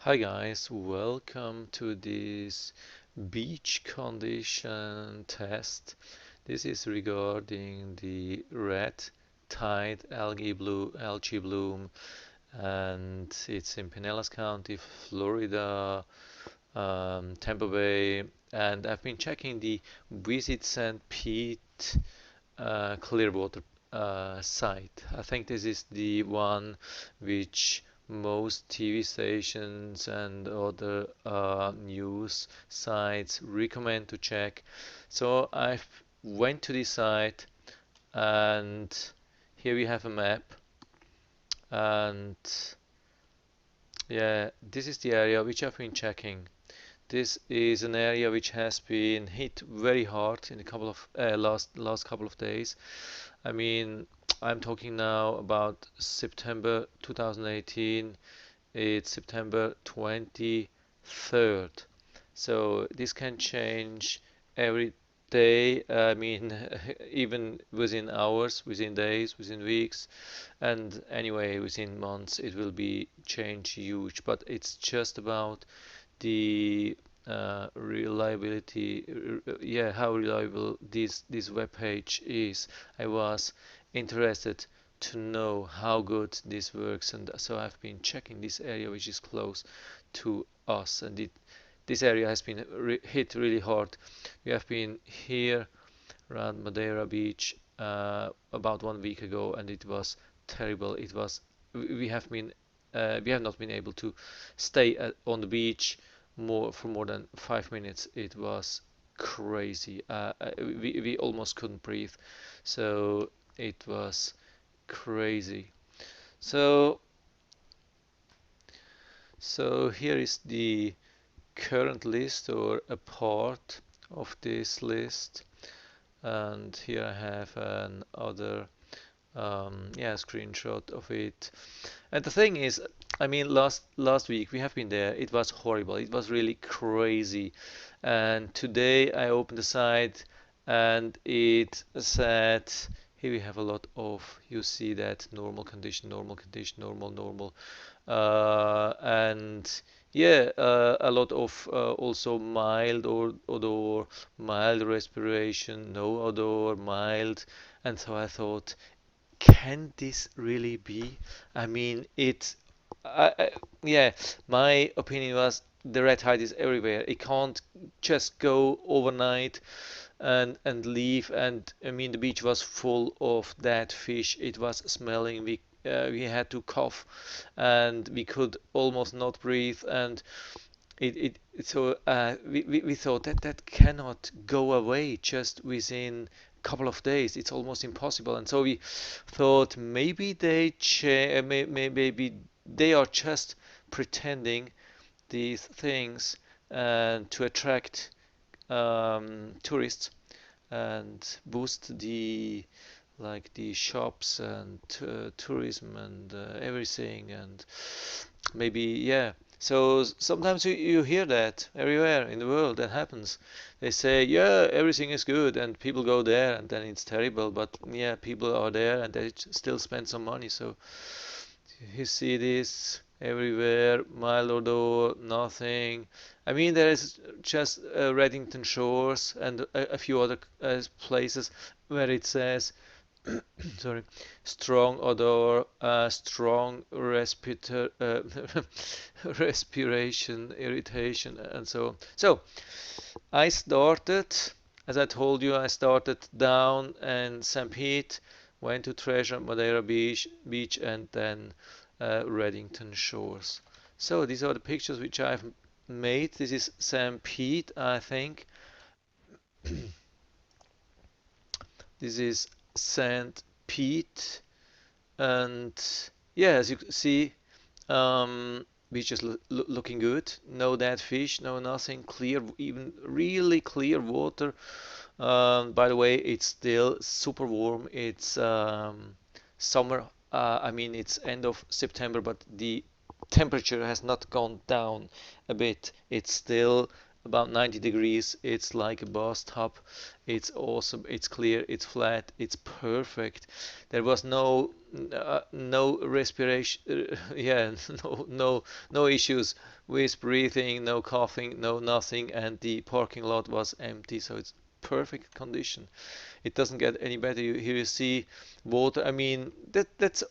Hi guys, welcome to this beach condition test. This is regarding the red tide algae bloom, and it's in Pinellas County, Florida, Tampa Bay, and I've been checking the Visit St. Pete Clearwater site. I think this is the one which most TV stations and other news sites recommend to check. So I went to this site, and here we have a map, and yeah, this is the area which I've been checking. This is an area which has been hit very hard in a couple of last couple of days. I mean, I'm talking now about September 2018. It's September 23rd. So this can change every day. I mean, even within hours, within days, within weeks, and anyway, within months, it will be change huge. But it's just about the reliability, yeah, how reliable this web page is. I was interested to know how good this works, and so I've been checking this area which is close to us, and this area has been hit really hard. We have been here around Madeira Beach about 1 week ago, and it was terrible. It was we have been we have not been able to stay on the beach for more than 5 minutes. It was crazy. We almost couldn't breathe, so it was crazy. So so here is the current list, or a part of this list, and here I have another yeah, screenshot of it. And the thing is, I mean, last week we have been there. It was horrible. It was really crazy. And today I opened the site, and it said here we have a lot of, you see that normal condition, normal, and yeah, a lot of also mild or mild respiration, no odor, mild. And so I thought, can this really be? I mean, yeah, my opinion was the red tide is everywhere. It can't just go overnight and leave. And I mean, the beach was full of dead fish. It was smelling. We had to cough, and we could almost not breathe. And so we thought that that cannot go away just within a couple of days. It's almost impossible. And so we thought maybe maybe they are just pretending these things and to attract tourists and boost the shops and tourism and everything, and maybe, yeah. So sometimes you hear that everywhere in the world that happens. They say, yeah, everything is good, and people go there, and then it's terrible. But yeah, people are there, and they still spend some money. So you see this everywhere, mild odor, nothing. I mean, there is just Reddington Shores and a few other places where it says sorry, strong odor, strong respiration, irritation, and so on. So I started, as I told you, I started down in St. Pete, went to Treasure Madeira Beach, and then Reddington Shores. So these are the pictures which I've made. This is St. Pete, I think. This is St. Pete, and yeah, as you see, beach is looking good. No dead fish, no nothing. Clear, even really clear water. By the way, it's still super warm. It's summer. I mean, it's end of September, but the temperature has not gone down a bit. It's still about 90 degrees. It's like a bathtub. It's awesome. It's clear. It's flat. It's perfect. There was no respiration. Yeah, no issues with breathing, no coughing, no nothing, and the parking lot was empty. So it's perfect condition. It doesn't get any better. Here you see water. I mean, that's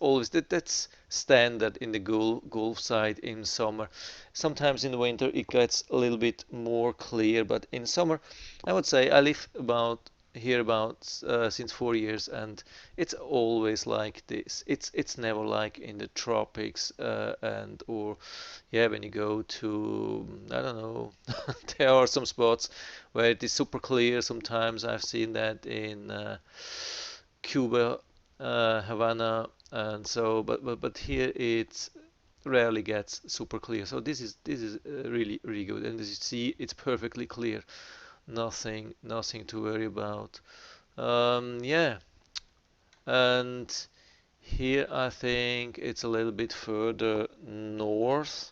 standard in the Gulf side in summer. Sometimes in the winter it gets a little bit more clear, but in summer, I would say I live about here about since 4 years, and it's always like this. It's never like in the tropics, and or yeah, when you go to, I don't know, there are some spots where it is super clear. Sometimes I've seen that in Cuba, Havana, and so, but here it rarely gets super clear. So this is really good, and as you see, it's perfectly clear. Nothing to worry about. Yeah, and here I think it's a little bit further north.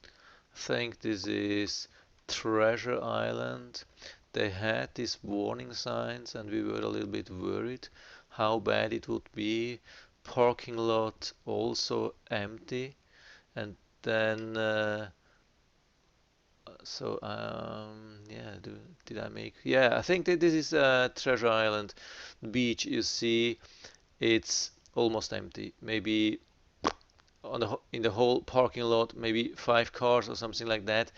I think this is Treasure Island. They had these warning signs, and we were a little bit worried how bad it would be. Parking lot also empty, and then yeah, did I make? Yeah, I think that this is Treasure Island beach. You see, it's almost empty. Maybe in the whole parking lot, maybe 5 cars or something like that,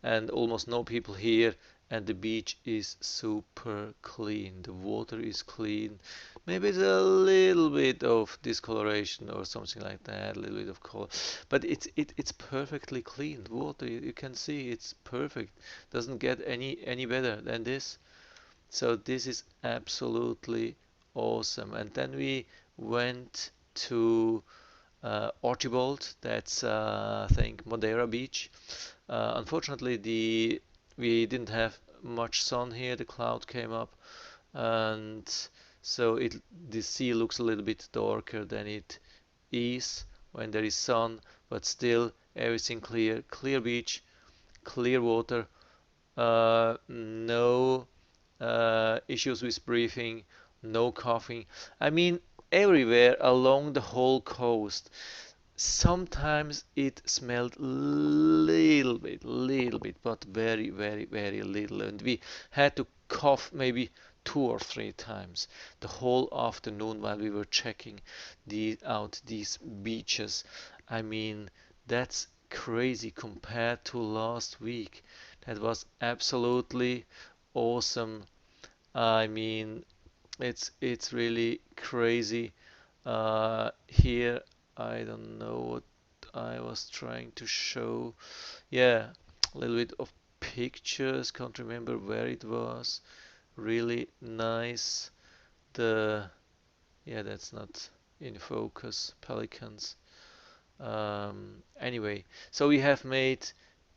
and almost no people here. And the beach is super clean. The water is clean. Maybe it's a little bit of discoloration or something like that, a little bit of color, but it's perfectly clean water. You can see it's perfect. Doesn't get any better than this. So this is absolutely awesome. And then we went to Archibald. That's I think Madeira Beach. Unfortunately, the we didn't have much sun here. The cloud came up, and so the sea looks a little bit darker than it is when there is sun. But still, everything clear. Clear beach, clear water. No issues with breathing, no coughing. I mean, everywhere along the whole coast. Sometimes it smelled little bit, but very little, and we had to cough maybe 2 or 3 times the whole afternoon while we were checking out these beaches. I mean, that's crazy compared to last week. That was absolutely awesome. I mean, it's really crazy. Here, I don't know what I was trying to show. Yeah, a little bit of pictures. Can't remember where it was. Really nice. The Yeah, that's not in focus. Pelicans. Anyway, so we have made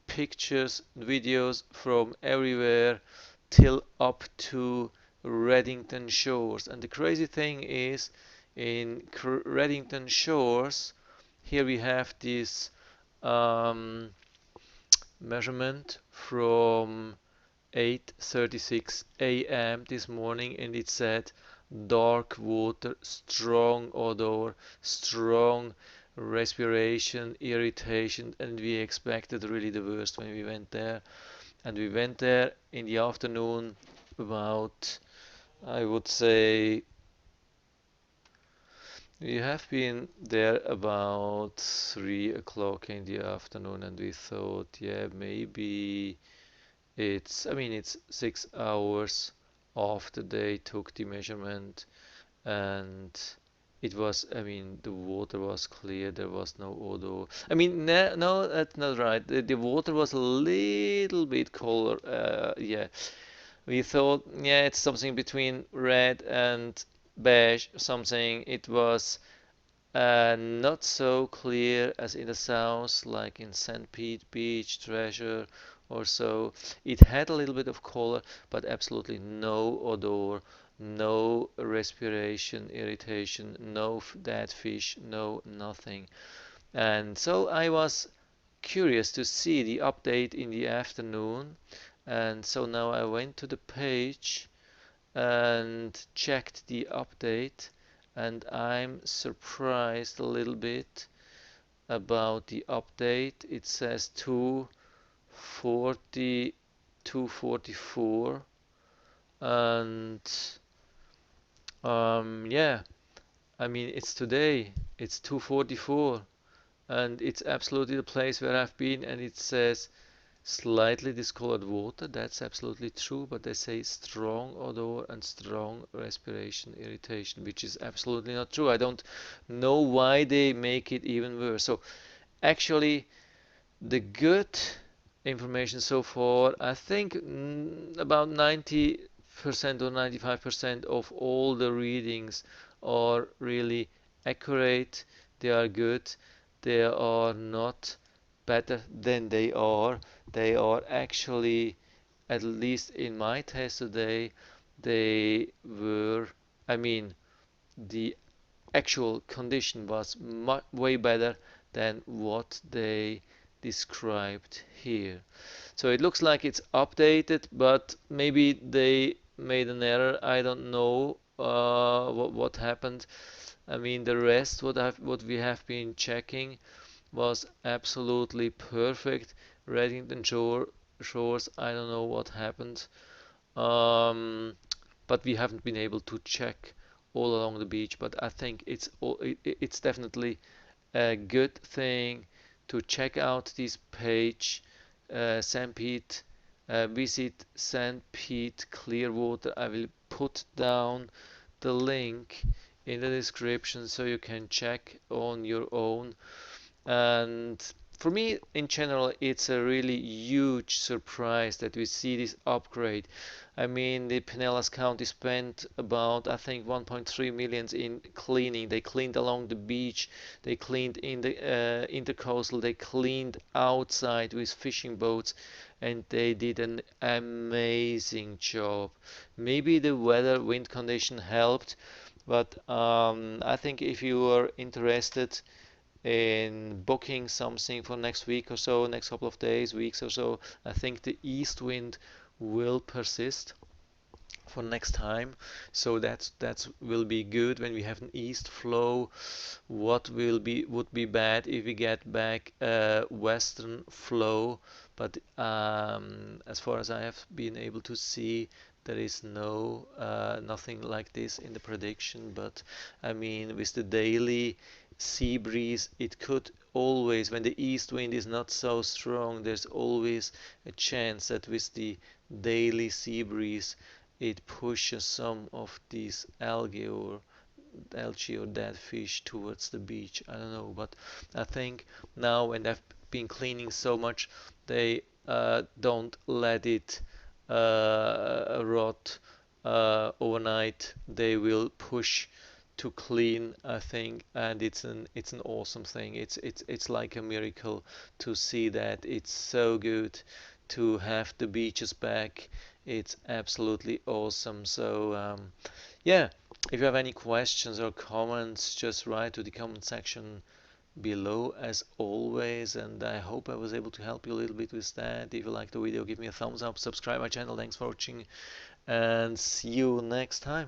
pictures, videos from everywhere till up to Reddington Shores. And the crazy thing is, in Reddington Shores, here we have this um, measurement from 8:36 a.m. this morning, and it said dark water, strong odor, strong respiration, irritation, and we expected really the worst when we went there. And we went there in the afternoon about, I would say, we have been there about 3 o'clock in the afternoon, and we thought, yeah, maybe I mean, it's 6 hours after they took the measurement, and it was, I mean, the water was clear, there was no odor. I mean, no, that's not right. The water was a little bit color, yeah. We thought, yeah, it's something between red and beige, something. It was not so clear as in the south, like in St. Pete Beach, Treasure, or so. It had a little bit of color, but absolutely no odor, no respiration, irritation, no dead fish, no nothing. And so I was curious to see the update in the afternoon, And so now I went to the page and checked the update, and I'm surprised a little bit about the update. It says 240, 244, and yeah, I mean it's today. It's 244, and it's absolutely the place where I've been, and it says slightly discolored water. That's absolutely true, but they say strong odor and strong respiration irritation, which is absolutely not true. I don't know why they make it even worse. So actually, the good information so far, I think about 90% or 95% of all the readings are really accurate. They are good. They are not better than they are. They are actually, at least in my test today, they were, I mean, the actual condition was way better than what they described here. So it looks like it's updated, but maybe they made an error. I don't know what happened. I mean, the rest what we have been checking was absolutely perfect. Reddington Shores, I don't know what happened. Um, but we haven't been able to check all along the beach. But I think it's definitely a good thing to check out this page, St. Pete. Visit St. Pete Clearwater. I will put down the link in the description so you can check on your own. And for me, in general, it's a really huge surprise that we see this upgrade. I mean, the Pinellas County spent about, I think, 1.3 millions in cleaning. They cleaned along the beach, they cleaned in the intercoastal, they cleaned outside with fishing boats, and they did an amazing job. Maybe the weather, wind condition helped, but I think if you are interested in booking something for next week or so, next couple of days, weeks or so, I think the east wind will persist for next time. So that's will be good when we have an east flow. What will be would be bad if we get back a western flow, but as far as I have been able to see, there is nothing like this in the prediction. But I mean, with the daily sea breeze, it could always, when the east wind is not so strong, there's always a chance that with the daily sea breeze it pushes some of these algae or dead fish towards the beach. I don't know, but I think now when they've been cleaning so much, they don't let it rot overnight. They will push to clean, I think, and it's an awesome thing. It's like a miracle to see that. It's so good to have the beaches back. It's absolutely awesome. So yeah, if you have any questions or comments, just write to the comment section below as always, and I hope I was able to help you a little bit with that. If you liked the video, give me a thumbs up, subscribe my channel. Thanks for watching, and see you next time.